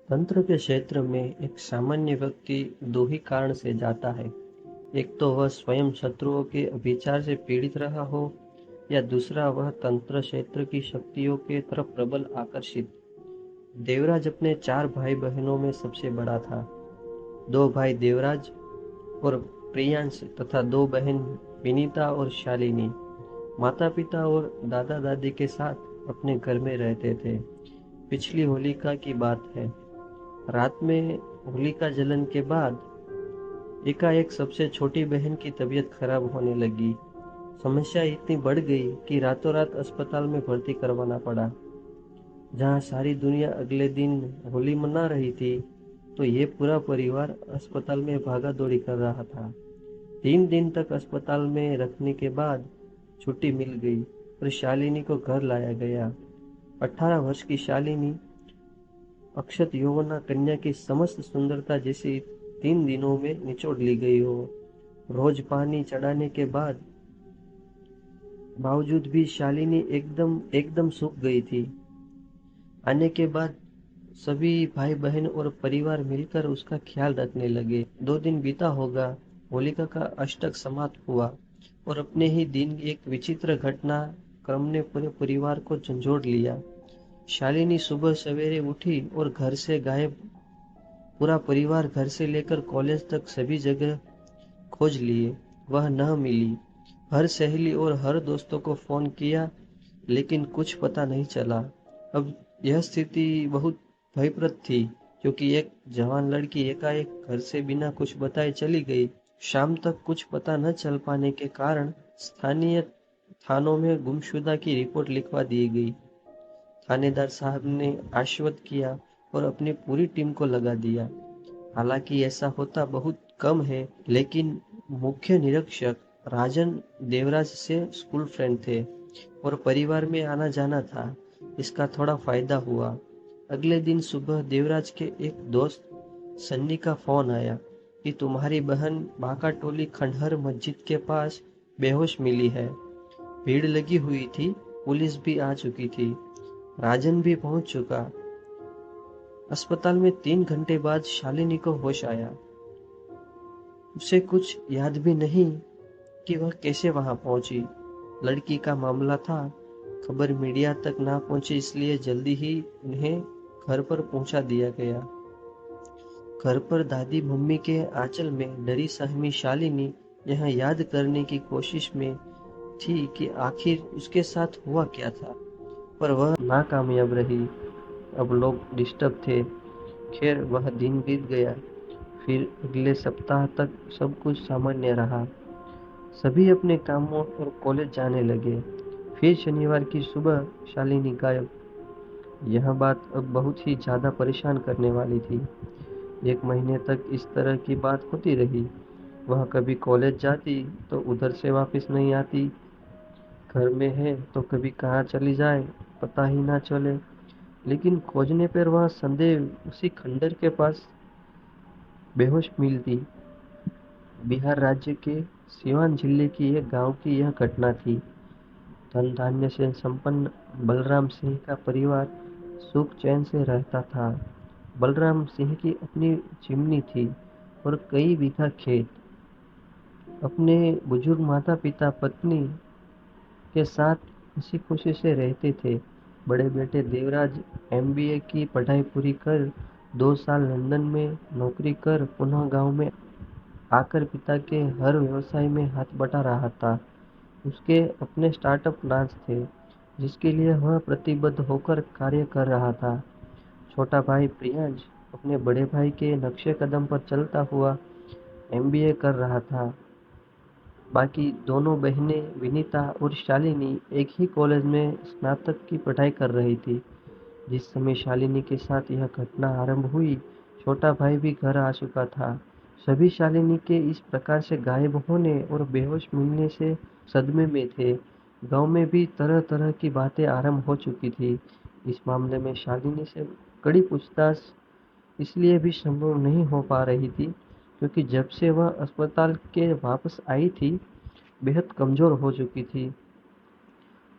तंत्र के क्षेत्र में एक सामान्य व्यक्ति दो ही कारण से जाता है। एक तो वह स्वयं शत्रुओं के अभिचार से पीड़ित रहा हो, या दूसरा वह तंत्र क्षेत्र की शक्तियों के तरफ प्रबल आकर्षित। देवराज अपने चार भाई बहनों में सबसे बड़ा था। दो भाई देवराज और प्रियांश तथा दो बहन विनीता और शालिनी माता पिता और दादा दादी के साथ अपने घर में रहते थे। पिछली होलिका की बात है। रात में होलिका जलन के बाद एकाएक सबसे छोटी बहन की तबीयत खराब होने लगी। समस्या इतनी बढ़ गई कि रातों रात अस्पताल में भर्ती करवाना पड़ा। जहां सारी दुनिया अगले दिन होली मना रही थी, तो ये पूरा परिवार अस्पताल में भागा दौड़ी कर रहा था। 3 दिन तक अस्पताल में रखने के बाद छुट्टी मिल गई और शालिनी को घर लाया गया। 18 वर्ष की शालिनी अक्षत यौवना कन्या की समस्त सुंदरता जैसी 3 दिनों में निचोड़ ली गई हो। रोज पानी चढ़ाने के बावजूद भी शालिनी एकदम एकदम सूख गई थी। आने के बाद सभी भाई बहन और परिवार मिलकर उसका ख्याल रखने लगे। 2 दिन बीता होगा, होलिका का अष्टक समाप्त हुआ और अपने ही दिन एक विचित्र घटना क्रम ने पूरे परिवार को झंझोड़ लिया। शालिनी सुबह सवेरे उठी और घर से गायब। पूरा परिवार घर से लेकर कॉलेज तक सभी जगह खोज लिए, वह न मिली। हर सहेली और हर दोस्तों को फोन किया, लेकिन कुछ पता नहीं चला। अब यह स्थिति बहुत भयप्रद थी, क्योंकि एक जवान लड़की एकाएक घर से बिना कुछ बताए चली गई। शाम तक कुछ पता न चल पाने के कारण स्थानीय थानों में गुमशुदा की रिपोर्ट लिखवा दी गई। थानेदार साहब ने आश्वस्त किया और अपनी पूरी टीम को लगा दिया। हालांकि ऐसा होता बहुत कम है, लेकिन मुख्य निरीक्षक राजन देवराज से स्कूल फ्रेंड थे और परिवार में आना जाना था। इसका थोड़ा फायदा हुआ। अगले दिन सुबह देवराज के एक दोस्त सन्नी का फोन आया कि तुम्हारी बहन बाका टोली खंडहर मस्जिद के पास बेहोश मिली है। भीड़ लगी हुई थी, पुलिस भी आ चुकी थी, राजन भी पहुंच चुका। अस्पताल में 3 घंटे बाद शालिनी को होश आया। उसे कुछ याद भी नहीं कि वह कैसे वहां पहुंची। लड़की का मामला था, खबर मीडिया तक ना पहुंची, इसलिए जल्दी ही उन्हें घर पर पहुंचा दिया गया। घर पर दादी मम्मी के आंचल में डरी सहमी शालिनी यह याद करने की कोशिश में थी कि आखिर उसके साथ हुआ क्या था, पर वह नाकामयाब रही। अब लोग डिस्टर्ब थे। खैर, वह दिन बीत गया। फिर अगले सप्ताह तक सब कुछ सामान्य रहा। सभी अपने कामों और कॉलेज जाने लगे। फिर शनिवार की सुबह शालिनी गायब। यह बात अब बहुत ही ज्यादा परेशान करने वाली थी। 1 महीने तक इस तरह की बात होती रही। वह कभी कॉलेज जाती तो उधर से वापस नहीं आती, घर में है तो कभी कहाँ चली जाए पता ही ना चले। लेकिन खोजने पर वह संदेह उसी खंडर के पास बेहोश मिलती। बिहार राज्य के सिवान जिले की एक गांव की यह घटना थी। धन धान्य से संपन्न बलराम सिंह का परिवार सुख चैन से रहता था। बलराम सिंह की अपनी चिमनी थी और कई बीघा खेत। अपने बुजुर्ग माता पिता पत्नी के साथ हंसी खुशी से रहते थे। बड़े बेटे देवराज एमबीए की पढ़ाई पूरी कर 2 साल लंदन में नौकरी कर पुनः गांव में आकर पिता के हर व्यवसाय में हाथ बटा रहा था। उसके अपने स्टार्टअप प्लान्स थे, जिसके लिए वह प्रतिबद्ध होकर कार्य कर रहा था। छोटा भाई प्रियांश अपने बड़े भाई के नक्शे कदम पर चलता हुआ एमबीए कर रहा था। बाकी दोनों बहनें विनीता और शालिनी एक ही कॉलेज में स्नातक की पढ़ाई कर रही थी। जिस समय शालिनी के साथ यह घटना आरंभ हुई, छोटा भाई भी घर आ चुका था। सभी शालिनी के इस प्रकार से गायब होने और बेहोश मिलने से सदमे में थे। गांव में भी तरह तरह की बातें आरंभ हो चुकी थी। इस मामले में शालिनी से कड़ी पूछताछ इसलिए भी संभव नहीं हो पा रही थी, क्योंकि जब से वह अस्पताल के वापस आई थी, बेहद कमजोर हो चुकी थी।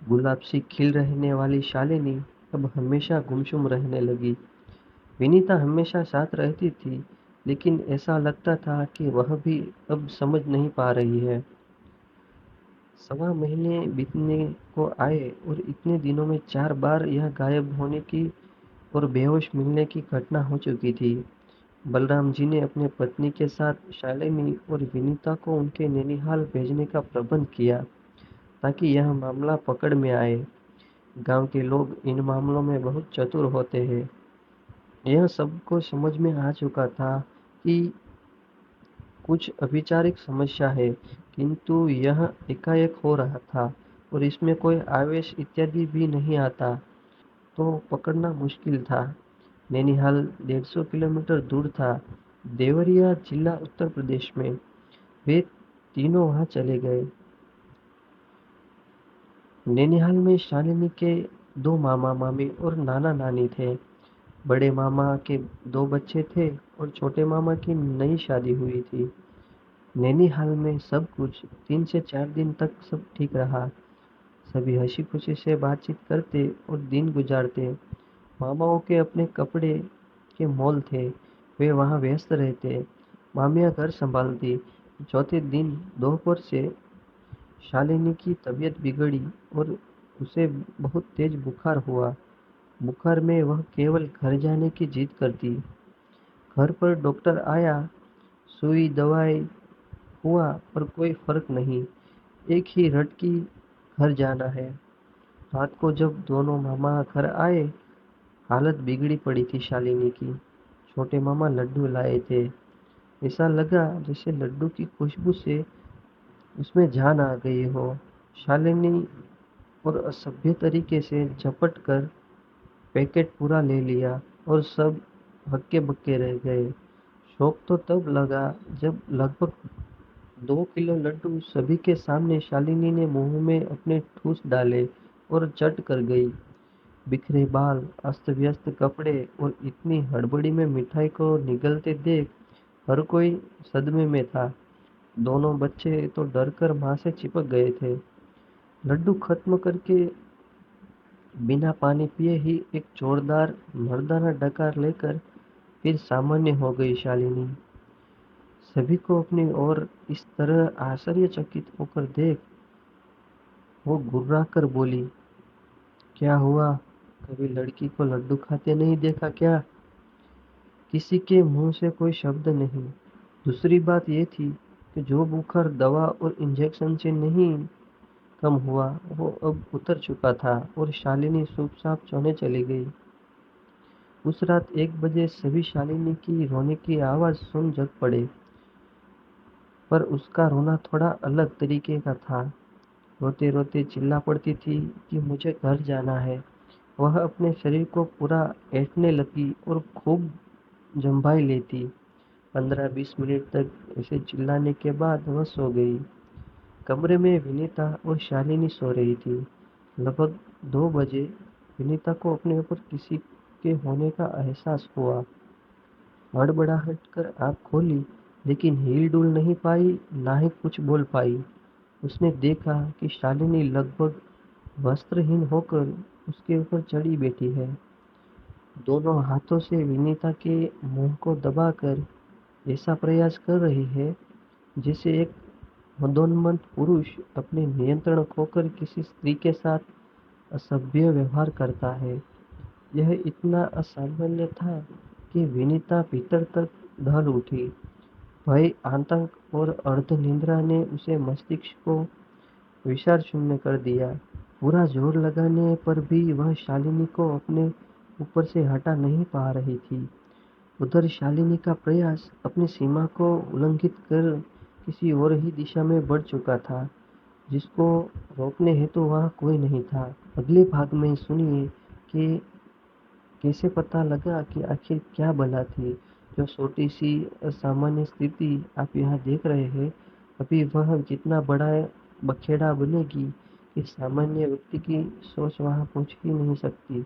गुलाब सी खिल रहने वाली शालिनी अब हमेशा गुमसुम रहने लगी। विनीता हमेशा साथ रहती थी, लेकिन ऐसा लगता था कि वह भी अब समझ नहीं पा रही है। 1.25 महीने बीतने को आए और इतने दिनों में 4 बार यह गायब होने की और बेहोश मिलने की घटना हो चुकी थी। बलराम जी ने अपनी पत्नी के साथ शालिनी और विनीता को उनके नैनीहाल भेजने का प्रबंध किया, ताकि यह मामला पकड़ में आए। गांव के लोग इन मामलों में बहुत चतुर होते हैं। यह सबको समझ में आ चुका था कि कुछ अभिचारिक समस्या है, किंतु यह एकाएक हो रहा था और इसमें कोई आवेश इत्यादि भी नहीं आता, तो पकड़ना मुश्किल था। नैनीहाल 150 किलोमीटर दूर था, देवरिया जिला उत्तर प्रदेश में। वे तीनों वहां चले गए। नैनीहाल में शालिनी के 2 मामा मामी और नाना नानी थे। बड़े मामा के 2 बच्चे थे और छोटे मामा की नई शादी हुई थी। नैनीहाल में सब कुछ 3 से 4 दिन तक सब ठीक रहा। सभी हंसी खुशी से बातचीत करते और दिन गुजारते। मामाओं के अपने कपड़े के मॉल थे, वे वहां व्यस्त रहते। मामियां घर संभालती। चौथे दिन दोपहर से शालिनी की तबीयत बिगड़ी और उसे बहुत तेज बुखार हुआ। बुखार में वह केवल घर जाने की जिद करती। घर पर डॉक्टर आया, सुई दवाई हुआ, पर कोई फर्क नहीं। एक ही रट की घर जाना है। रात को जब दोनों मामा घर आए, हालत बिगड़ी पड़ी थी शालिनी की। छोटे मामा लड्डू लाए थे। ऐसा लगा जैसे लड्डू की खुशबू से उसमें जान आ गई हो। शालिनी और असभ्य तरीके से झपट कर पैकेट पूरा ले लिया और सब हक्के बक्के रह गए। शौक तो तब लगा जब लगभग 2 किलो लड्डू सभी के सामने शालिनी ने मुंह में अपने ठूस डाले और चट कर गई। बिखरे बाल, अस्त व्यस्त कपड़े और इतनी हड़बड़ी में मिठाई को निगलते देख हर कोई सदमे में था। दोनों बच्चे तो डरकर मां से चिपक गए थे। लड्डू खत्म करके बिना पानी पिए ही एक जोरदार मर्दाना डकार लेकर फिर सामान्य हो गई शालिनी। सभी को अपनी ओर इस तरह आश्चर्यचकित होकर देख वो गुर्रा कर बोली, क्या हुआ? कभी लड़की को लड्डू खाते नहीं देखा क्या? किसी के मुंह से कोई शब्द नहीं। दूसरी बात ये थी कि जो बुखार दवा और इंजेक्शन से नहीं कम हुआ, वो अब उतर चुका था और शालिनी चुपचाप सोने चली गई। उस रात 1 बजे सभी शालिनी की रोने की आवाज सुन जग पड़े, पर उसका रोना थोड़ा अलग तरीके का था। रोते रोते चिल्ला पड़ती थी कि मुझे घर जाना है। वह अपने शरीर को पूरा ऐंठने लगी और खूब जम्भाई लेती। 15-20 मिनट तक ऐसे चिल्लाने के बाद वह सो गई। कमरे में विनीता और शालिनी सो रही थी। लगभग 2 बजे विनीता को अपने ऊपर किसी के होने का एहसास हुआ। हड़बड़ाहट कर आँख खोली, लेकिन हिल डुल नहीं पाई, ना ही कुछ बोल पाई। उसने देखा कि शालिनी लगभग वस्त्रहीन होकर उसके ऊपर चढ़ी बैठी है। दोनों हाथों से विनीता के मुंह को दबाकर ऐसा प्रयास कर रही है जैसे एक मदोन्मत्त पुरुष अपने नियंत्रण खोकर किसी स्त्री के साथ असभ्य व्यवहार करता है। यह इतना असामान्य था कि विनीता भीतर तक ढल उठी। भय, आतंक और अर्धनिद्रा ने उसे मस्तिष्क को विशाल शून्य कर दिया। पूरा जोर लगाने पर भी वह शालिनी को अपने ऊपर से हटा नहीं पा रही थी। उधर शालिनी का प्रयास अपनी सीमा को उल्लंघित कर किसी और ही दिशा में बढ़ चुका था, जिसको रोकने हेतु वहां कोई नहीं था। अगले भाग में सुनिए कि कैसे पता लगा कि आखिर क्या बला थी जो छोटी सी असामान्य स्थिति आप यहाँ देख रहे हैं, अभी वह जितना बड़ा बखेड़ा बनेगी कि सामान्य व्यक्ति की सोच वहां पहुंच ही नहीं सकती।